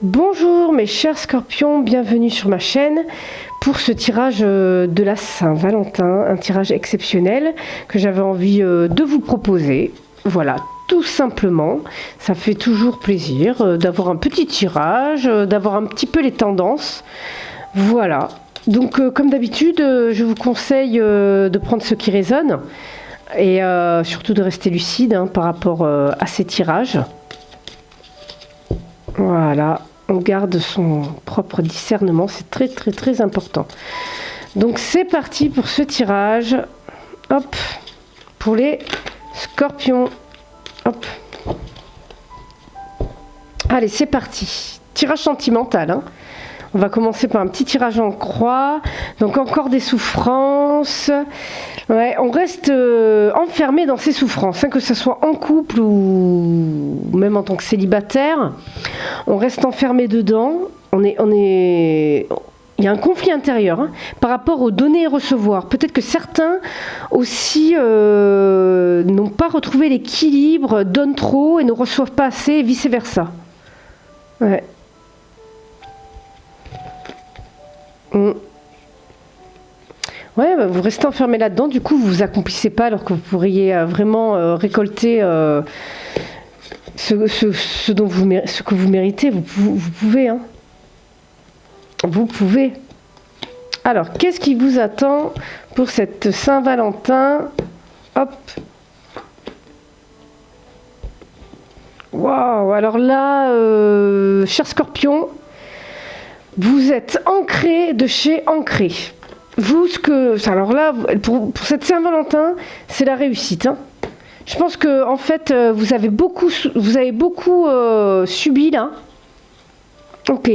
Bonjour mes chers scorpions, bienvenue sur ma chaîne pour ce tirage de la Saint-Valentin, un tirage exceptionnel que j'avais envie de vous proposer. Voilà, tout simplement, ça fait toujours plaisir d'avoir un petit tirage, d'avoir un petit peu les tendances. Voilà, donc comme d'habitude, je vous conseille de prendre ce qui résonne et surtout de rester lucide par rapport à ces tirages. Voilà, on garde son propre discernement, c'est très important. Donc c'est parti pour ce tirage. Hop, pour les scorpions. Hop. Allez, c'est parti. Tirage sentimental. On va commencer par un petit tirage en croix. Donc encore des souffrances. Ouais, on reste enfermé dans ces souffrances, que ce soit en couple ou même en tant que célibataire. On reste enfermé dedans. Il y a un conflit intérieur par rapport aux donner et recevoir. Peut-être que certains aussi n'ont pas retrouvé l'équilibre, donnent trop et ne reçoivent pas assez, et vice-versa. Ouais. Ouais, bah vous restez enfermé là-dedans, du coup vous vous accomplissez pas alors que vous pourriez vraiment récolter ce que vous méritez. Vous pouvez. Vous pouvez. Alors, qu'est-ce qui vous attend pour cette Saint-Valentin? Hop. Waouh, alors là, cher Scorpion, vous êtes ancré de chez ancré. Alors là, pour cette Saint-Valentin, c'est la réussite. Je pense que en fait, vous avez beaucoup subi là. Ok.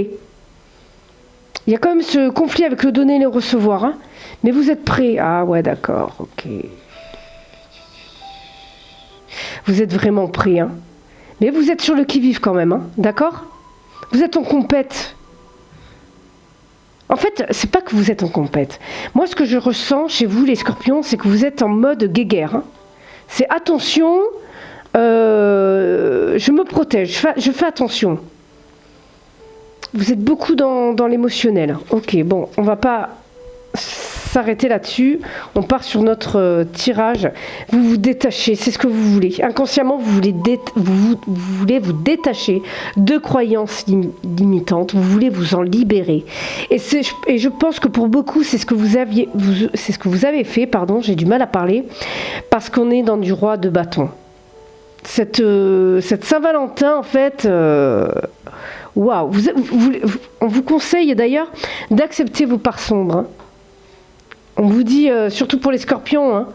Il y a quand même ce conflit avec le donner et le recevoir. Mais vous êtes prêt. Ah ouais, d'accord. Ok. Vous êtes vraiment prêt. Mais vous êtes sur le qui-vive quand même. D'accord? Vous êtes en compète. En fait, c'est pas que vous êtes en compète. Moi, ce que je ressens chez vous, les scorpions, c'est que vous êtes en mode guéguerre. C'est attention, je me protège, je fais attention. Vous êtes beaucoup dans l'émotionnel. Ok, bon, on va pas s'arrêter là-dessus. On part sur notre tirage. Vous vous détachez, c'est ce que vous voulez. Inconsciemment, vous voulez vous détacher de croyances limitantes. Vous voulez vous en libérer. Et je pense que pour beaucoup, c'est ce que vous avez fait. Pardon, j'ai du mal à parler parce qu'on est dans du roi de bâton. Cette Saint-Valentin, en fait. Waouh, on vous conseille d'ailleurs d'accepter vos parts sombres. On vous dit, surtout pour les scorpions,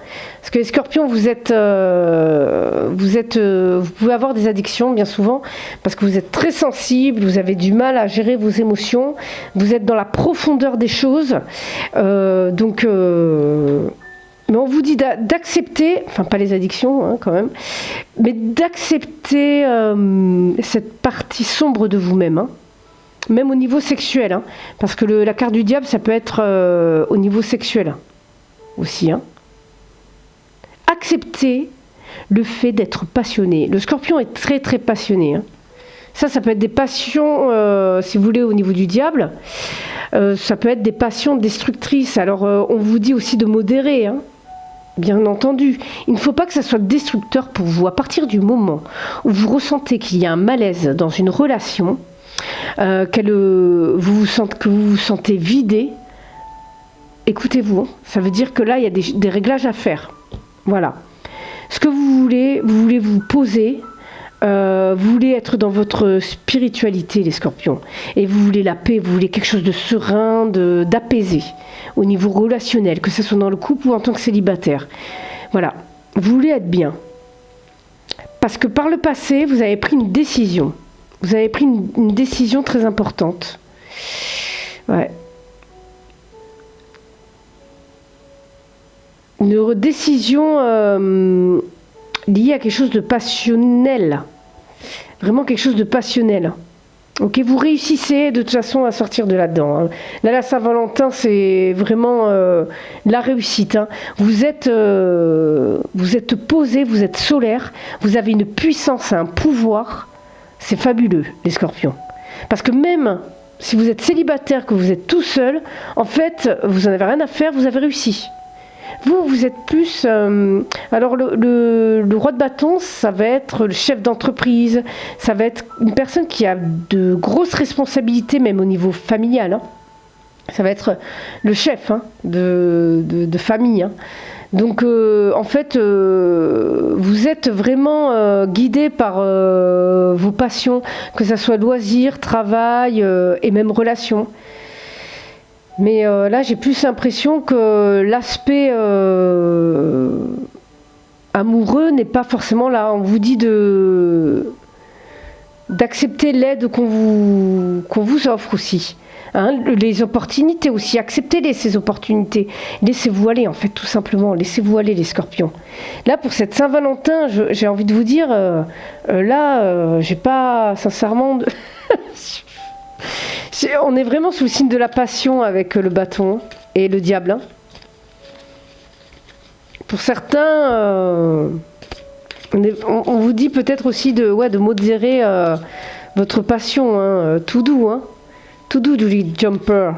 parce que les scorpions, vous pouvez avoir des addictions bien souvent, parce que vous êtes très sensible, vous avez du mal à gérer vos émotions, vous êtes dans la profondeur des choses. Mais on vous dit d'accepter, enfin pas les addictions quand même, mais d'accepter cette partie sombre de vous-même, même au niveau sexuel, parce que la carte du diable, ça peut être au niveau sexuel aussi. Accepter le fait d'être passionné. Le scorpion est très passionné. Ça peut être des passions, si vous voulez, au niveau du diable. Ça peut être des passions destructrices. Alors on vous dit aussi de modérer, bien entendu. Il ne faut pas que ça soit destructeur pour vous. À partir du moment où vous ressentez qu'il y a un malaise dans une relation, que vous vous sentez vidé, écoutez-vous. Ça veut dire que là, il y a des réglages à faire. Voilà. Ce que vous voulez vous poser. Vous voulez être dans votre spiritualité, les scorpions, et vous voulez la paix, vous voulez quelque chose de serein, d'apaisé au niveau relationnel, que ce soit dans le couple ou en tant que célibataire. Voilà, vous voulez être bien. Parce que par le passé, vous avez pris une décision. Vous avez pris une décision très importante. Ouais. Une décision lié à quelque chose de passionnel. Vraiment quelque chose de passionnel. Ok, vous réussissez de toute façon à sortir de là-dedans. Là, la Saint-Valentin, c'est vraiment la réussite. Vous êtes posé, vous êtes solaire, vous avez une puissance, un pouvoir. C'est fabuleux, les scorpions. Parce que même si vous êtes célibataire, que vous êtes tout seul, en fait, vous n'en avez rien à faire, vous avez réussi. Vous êtes plus... alors le roi de bâton, ça va être le chef d'entreprise, ça va être une personne qui a de grosses responsabilités, même au niveau familial. Hein. Ça va être le chef de famille. Hein. Donc en fait, vous êtes vraiment guidé par vos passions, que ce soit loisirs, travail et même relations. Mais là, j'ai plus l'impression que l'aspect amoureux n'est pas forcément là. On vous dit d'accepter l'aide qu'on vous offre aussi. Hein, les opportunités aussi, acceptez-les ces opportunités. Laissez-vous aller en fait, tout simplement. Laissez-vous aller les scorpions. Là, pour cette Saint-Valentin, j'ai envie de vous dire, j'ai pas sincèrement... On est vraiment sous le signe de la passion avec le bâton et le diable. Hein. Pour certains, on vous dit peut-être aussi de modérer votre passion. Hein, tout doux, hein. Tout doux, Julie Jumper.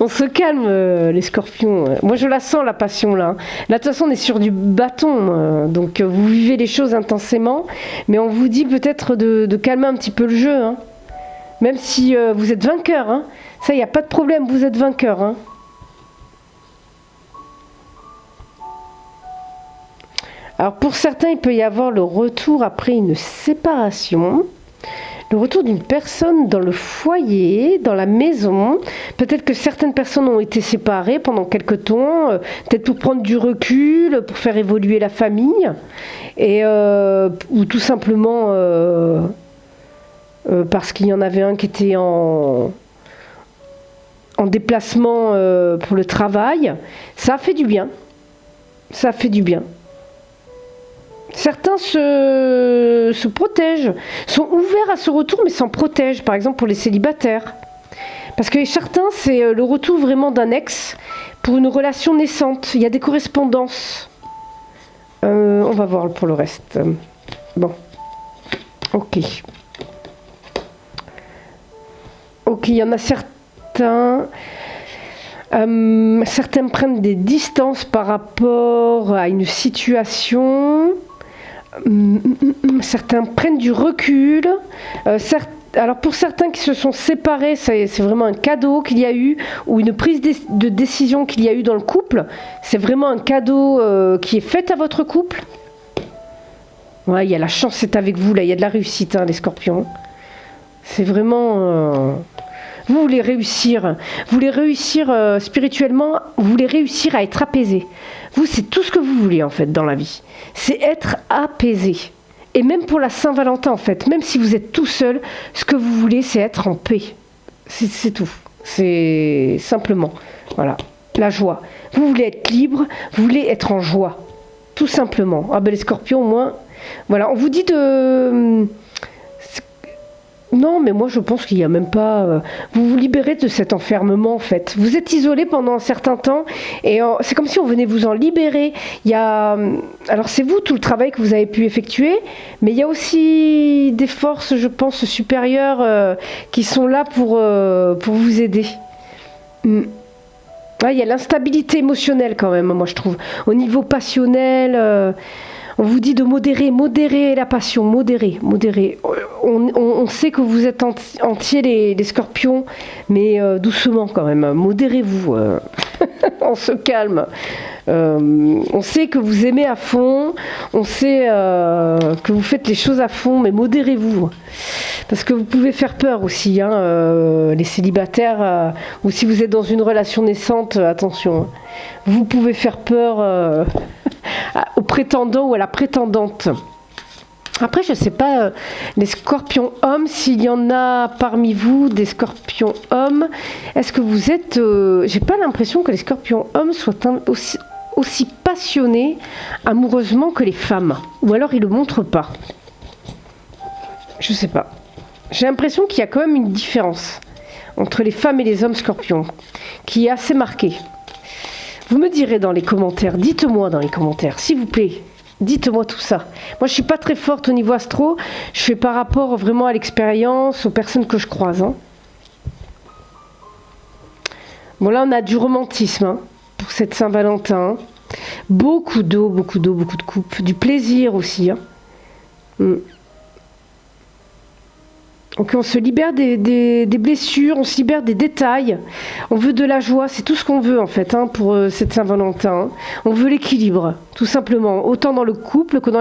On se calme, les scorpions. Moi, je la sens, la passion, là. Là, de toute façon, on est sur du bâton. Donc, vous vivez les choses intensément. Mais on vous dit peut-être de calmer un petit peu le jeu. Hein. Même si vous êtes vainqueur. Hein. Ça, il n'y a pas de problème, vous êtes vainqueur. Hein. Alors, pour certains, il peut y avoir le retour après une séparation. Le retour d'une personne dans le foyer, dans la maison. Peut-être que certaines personnes ont été séparées pendant quelque temps, peut-être pour prendre du recul, pour faire évoluer la famille, ou tout simplement parce qu'il y en avait un qui était en déplacement pour le travail. Ça a fait du bien. Ça a fait du bien. Certains se protègent, sont ouverts à ce retour, mais s'en protègent, par exemple pour les célibataires. Parce que certains, c'est le retour vraiment d'un ex pour une relation naissante. Il y a des correspondances. On va voir pour le reste. Bon. Ok. Ok, il y en a certains... certains prennent des distances par rapport à une situation... certains prennent du recul. Alors pour certains qui se sont séparés, c'est vraiment un cadeau qu'il y a eu, ou une prise de décision qu'il y a eu dans le couple. C'est vraiment un cadeau qui est fait à votre couple. Ouais, il y a la chance, c'est avec vous, là, il y a de la réussite, hein, les scorpions. C'est vraiment... Vous voulez réussir spirituellement, vous voulez réussir à être apaisé. Vous, c'est tout ce que vous voulez en fait dans la vie. C'est être apaisé. Et même pour la Saint-Valentin en fait, même si vous êtes tout seul, ce que vous voulez c'est être en paix. C'est tout. C'est simplement, voilà, la joie. Vous voulez être libre, vous voulez être en joie. Tout simplement. Ah ben les scorpions au moins, voilà, on vous dit de... Non, mais moi je pense qu'il n'y a même pas... vous vous libérez de cet enfermement en fait. Vous êtes isolé pendant un certain temps et c'est comme si on venait vous en libérer. Il y a... Alors c'est vous tout le travail que vous avez pu effectuer, mais il y a aussi des forces, je pense, supérieures qui sont là pour vous aider. Ouais, il y a l'instabilité émotionnelle quand même, moi je trouve. Au niveau passionnel... on vous dit de modérer la passion, modérer. On sait que vous êtes entiers les scorpions, mais doucement quand même, modérez-vous, on se calme. On sait que vous aimez à fond, on sait que vous faites les choses à fond, mais modérez-vous. Parce que vous pouvez faire peur aussi, hein, les célibataires, ou si vous êtes dans une relation naissante, attention, vous pouvez faire peur au prétendant ou à la prétendante. Après, je ne sais pas, les scorpions hommes, s'il y en a parmi vous des scorpions hommes, est-ce que vous êtes... j'ai pas l'impression que les scorpions hommes soient aussi passionnés amoureusement que les femmes. Ou alors ils ne le montrent pas. Je ne sais pas. J'ai l'impression qu'il y a quand même une différence entre les femmes et les hommes scorpions, qui est assez marquée. Vous me direz dans les commentaires, dites-moi dans les commentaires, s'il vous plaît, Dites-moi tout ça. Moi, je suis pas très forte au niveau astro. Je fais par rapport vraiment à l'expérience, aux personnes que je croise. Hein. Bon, là, on a du romantisme hein, pour cette Saint-Valentin. Beaucoup d'eau, beaucoup d'eau, beaucoup de coupe. Du plaisir aussi. Hein. Donc on se libère des blessures, on se libère des détails. On veut de la joie, c'est tout ce qu'on veut en fait hein, pour cette Saint-Valentin. On veut l'équilibre, tout simplement, autant dans le couple que,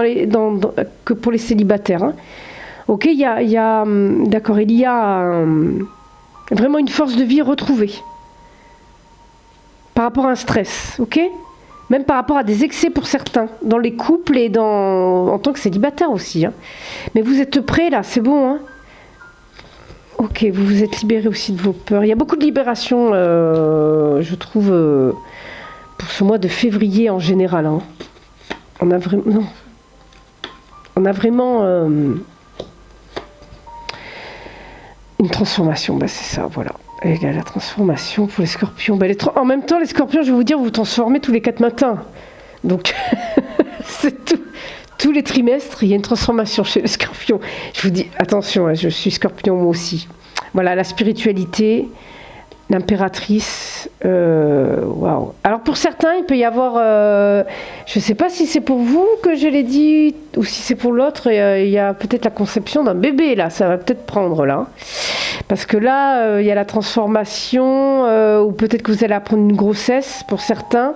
que pour les célibataires. Hein. Ok, d'accord, il y a vraiment une force de vie retrouvée par rapport à un stress, ok? Même par rapport à des excès pour certains, dans les couples et en tant que célibataire aussi. Hein. Mais vous êtes prêts là, c'est bon hein. Ok, vous vous êtes libéré aussi de vos peurs. Il y a beaucoup de libération, je trouve, pour ce mois de février en général. Hein. On a vraiment une transformation. Bah, c'est ça, voilà. Et là, la transformation pour les scorpions. Bah, en même temps, les scorpions, je vais vous dire, vous vous transformez tous les 4 matins. Donc, c'est tout. Tous les trimestres, il y a une transformation chez les scorpions. Je vous dis, attention, je suis scorpion moi aussi. Voilà, la spiritualité, l'impératrice, waouh. Alors pour certains, il peut y avoir, je ne sais pas si c'est pour vous que je l'ai dit, ou si c'est pour l'autre, il y a peut-être la conception d'un bébé, là, ça va peut-être prendre, là. Parce que là, il y a la transformation, ou peut-être que vous allez apprendre une grossesse, pour certains.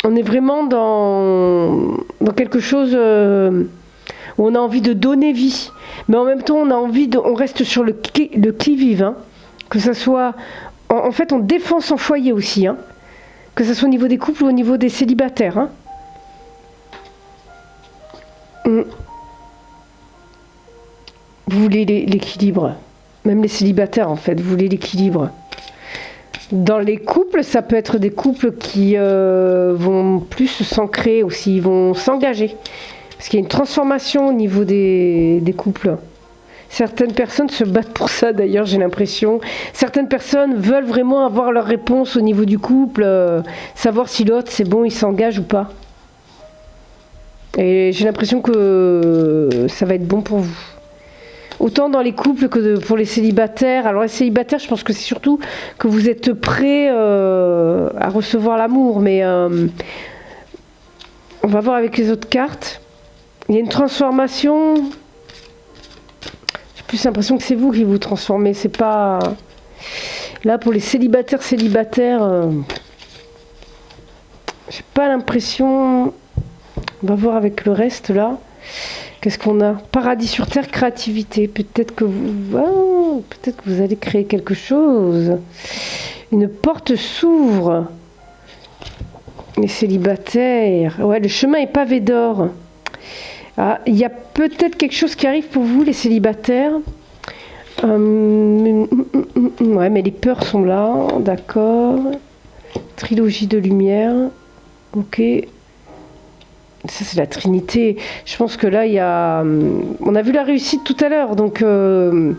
On est vraiment dans quelque chose où on a envie de donner vie. Mais en même temps, on reste sur le qui-vive. Hein. Que ça soit... En fait, on défend son foyer aussi. Hein. Que ce soit au niveau des couples ou au niveau des célibataires. Hein. Vous voulez l'équilibre. Même les célibataires, en fait, vous voulez l'équilibre. Dans les couples, ça peut être des couples qui vont plus s'ancrer aussi, ils vont s'engager. Parce qu'il y a une transformation au niveau des couples. Certaines personnes se battent pour ça d'ailleurs, j'ai l'impression. Certaines personnes veulent vraiment avoir leur réponse au niveau du couple, savoir si l'autre c'est bon, il s'engage ou pas. Et j'ai l'impression que ça va être bon pour vous. Autant dans les couples que pour les célibataires. Alors les célibataires, je pense que c'est surtout que vous êtes prêts à recevoir l'amour. Mais on va voir avec les autres cartes. Il y a une transformation. J'ai plus l'impression que c'est vous qui vous transformez. C'est pas... Là, pour les célibataires, j'ai pas l'impression... On va voir avec le reste, là. Qu'est-ce qu'on a? Paradis sur terre, créativité. Peut-être que vous allez créer quelque chose. Une porte s'ouvre. Les célibataires. Ouais, le chemin est pavé d'or. Ah, il y a peut-être quelque chose qui arrive pour vous, les célibataires. Ouais, mais les peurs sont là. D'accord. Trilogie de lumière. Ok. Ça, c'est la Trinité. Je pense que là, il y a... On a vu la réussite tout à l'heure. Donc, il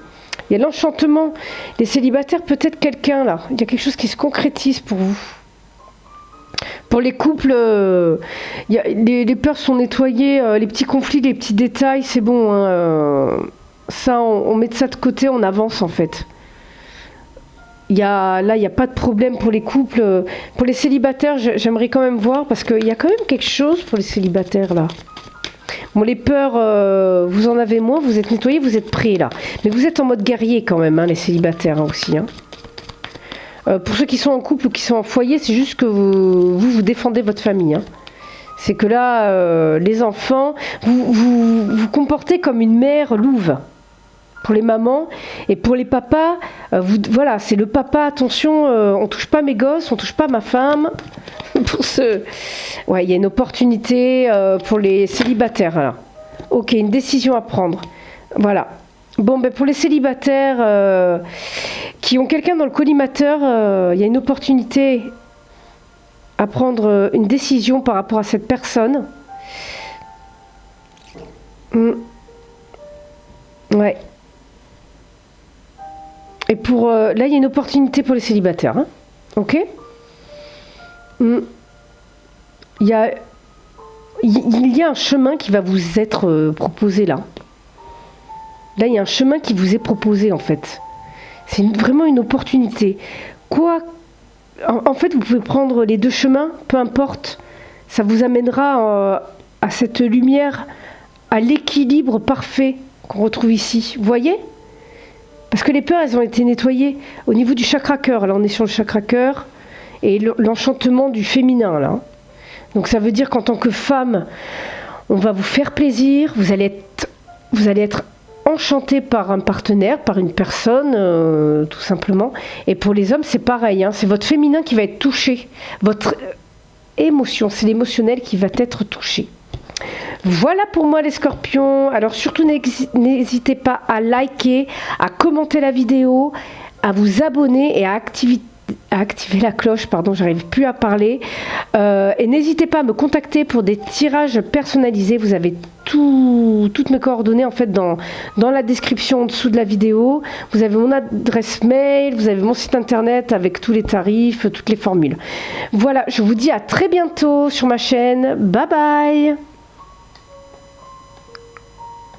y a l'enchantement. Les célibataires, peut-être quelqu'un, là. Il y a quelque chose qui se concrétise pour vous. Pour les couples, les peurs sont nettoyées. Les petits conflits, les petits détails, c'est bon. Hein, ça, on met de ça de côté, on avance, en fait. Là, il n'y a pas de problème pour les couples. Pour les célibataires, j'aimerais quand même voir, parce qu'il y a quand même quelque chose pour les célibataires, là. Bon, les peurs, vous en avez moins, vous êtes nettoyés, vous êtes prêts, là. Mais vous êtes en mode guerrier, quand même, hein, les célibataires, hein, aussi. Hein. Pour ceux qui sont en couple ou qui sont en foyer, c'est juste que vous défendez votre famille. Hein. C'est que là, les enfants, vous comportez comme une mère louve. Pour les mamans et pour les papas, voilà, c'est le papa, attention, on touche pas mes gosses, on touche pas ma femme. Ouais, il y a une opportunité pour les célibataires. Là. Ok, une décision à prendre. Voilà. Bon, ben pour les célibataires qui ont quelqu'un dans le collimateur, il y a une opportunité à prendre une décision par rapport à cette personne. Ouais. Et là, il y a une opportunité pour les célibataires. Hein. Ok. il y a un chemin qui va vous être proposé là. Là, il y a un chemin qui vous est proposé en fait. C'est vraiment une opportunité. En fait, vous pouvez prendre les deux chemins, peu importe. Ça vous amènera à cette lumière, à l'équilibre parfait qu'on retrouve ici. Vous voyez ? Parce que les peurs, elles ont été nettoyées au niveau du chakra cœur. Là, on est sur le chakra cœur et l'enchantement du féminin là. Donc ça veut dire qu'en tant que femme, on va vous faire plaisir, vous allez être enchanté par un partenaire, par une personne, tout simplement. Et pour les hommes, c'est pareil, hein, c'est votre féminin qui va être touché, votre émotion, c'est l'émotionnel qui va être touché. Voilà pour moi les scorpions. Alors surtout n'hésitez pas à liker, à commenter la vidéo, à vous abonner et à activer la cloche, pardon, j'arrive plus à parler. Et n'hésitez pas à me contacter pour des tirages personnalisés. Vous avez toutes mes coordonnées en fait dans la description en dessous de la vidéo. Vous avez mon adresse mail, vous avez mon site internet avec tous les tarifs, toutes les formules. Voilà, je vous dis à très bientôt sur ma chaîne. Bye bye.